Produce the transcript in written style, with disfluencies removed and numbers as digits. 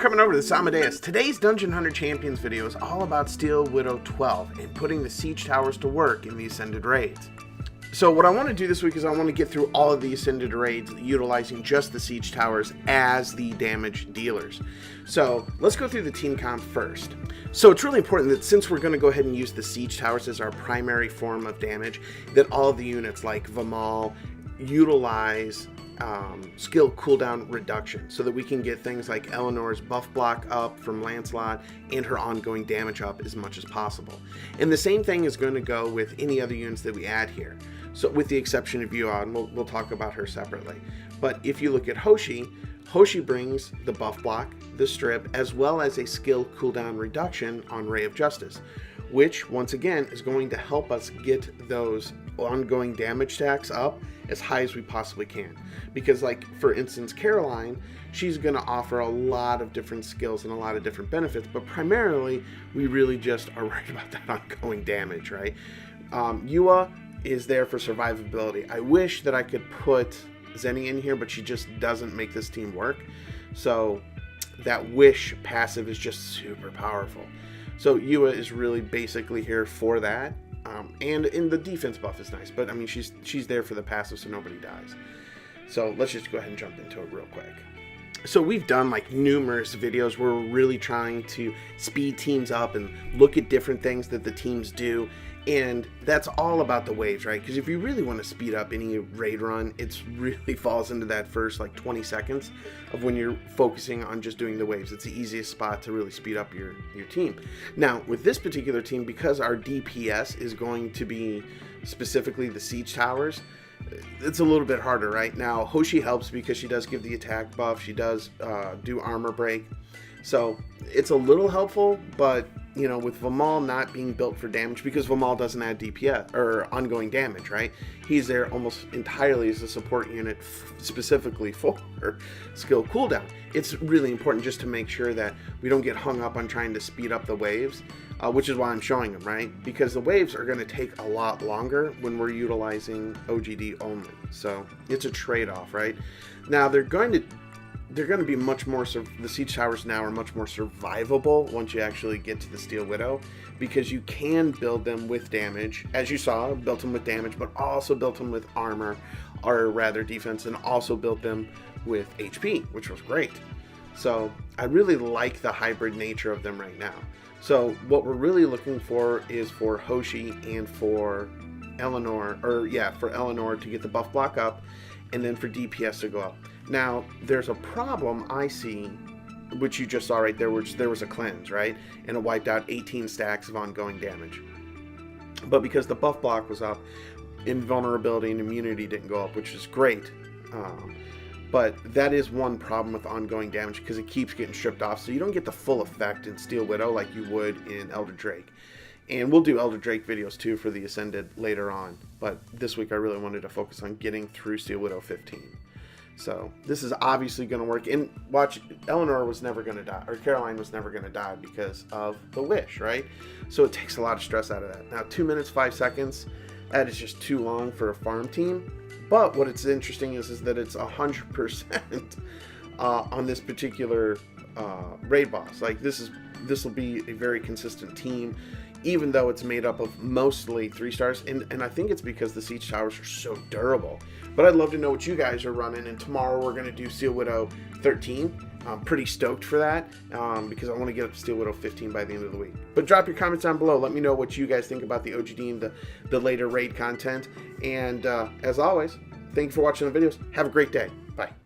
for coming over to this Amodeus. Today's Dungeon Hunter Champions video is all about SW12 and putting the siege towers to work in the Ascended raids. So what I want to do this week is I want to get through all of the Ascended raids utilizing just the siege towers as the damage dealers. So let's go through the team comp first. So it's really important that since we're going to go ahead and use the siege towers as our primary form of damage, that all of the units like Vamal utilize skill cooldown reduction so that we can get things like Eleanor's buff block up from Lancelot and her ongoing damage up as much as possible. And the same thing is going to go with any other units that we add here. So with the exception of Yua, and we'll talk about her separately. But if you look at Hoshi, Hoshi brings the buff block, the strip, as well as a skill cooldown reduction on Ray of Justice, which once again is going to help us get those ongoing damage stacks up as high as we possibly can. Because like for instance Caroline, she's going to offer a lot of different skills and a lot of different benefits, but primarily we really just are worried about that ongoing damage, right? Yua is there for survivability. I wish that I could put Zenny in here, but she just doesn't make this team work. So that wish passive is just super powerful. So Yua is really basically here for that. And in the defense buff is nice, but I mean she's there for the passive so nobody dies. So let's just go ahead and jump into it real quick. So we've done like numerous videos where we're really trying to speed teams up and look at different things that the teams do, and that's all about the waves, right? Because if you really want to speed up any raid run, it really falls into that first like 20 seconds of when you're focusing on just doing the waves. It's the easiest spot to really speed up your team. Now with this particular team, because our DPS is going to be specifically the siege towers, it's a little bit harder. Right now Hoshi helps because she does give the attack buff, she does do armor break, so it's a little helpful. But you know, with Vamal not being built for damage, because Vamal doesn't add DPS or ongoing damage, right? He's there almost entirely as a support unit specifically for skill cooldown. It's really important just to make sure that we don't get hung up on trying to speed up the waves, which is why I'm showing them, right? Because the waves are going to take a lot longer when we're utilizing OGD only. So it's a trade-off, right? Now they're going to be much more, the siege towers now are much more survivable once you actually get to the Steel Widow, because you can build them with damage. As you saw, built them with damage, but also built them with armor, or rather defense, and also built them with HP, which was great. So I really like the hybrid nature of them right now. So what we're really looking for is for Hoshi and for Eleanor, for Eleanor to get the buff block up, and then for DPS to go up. Now, there's a problem I see, which you just saw right there, which there was a cleanse, right? And it wiped out 18 stacks of ongoing damage. But because the buff block was up, invulnerability and immunity didn't go up, which is great. But that is one problem with ongoing damage, because it keeps getting stripped off, so you don't get the full effect in Steel Widow like you would in Elder Drake. And we'll do Elder Drake videos too for the Ascended later on. But this week I really wanted to focus on getting through Steel Widow 15. So this is obviously going to work. And watch, Eleanor was never going to die, or Caroline was never going to die because of the wish, right? So it takes a lot of stress out of that. Now 2 minutes 5 seconds, that is just too long for a farm team. But what it's interesting is that it's 100% on this particular raid boss. Like this will be a very consistent team, even though it's made up of mostly 3 stars, and I think it's because the siege towers are so durable. But I'd love to know what you guys are running, and tomorrow we're going to do Steel Widow 13. I'm pretty stoked for that, because I want to get up to Steel Widow 15 by the end of the week. But drop your comments down below. Let me know what you guys think about the OGD and the later raid content. And as always, thank you for watching the videos. Have a great day. Bye.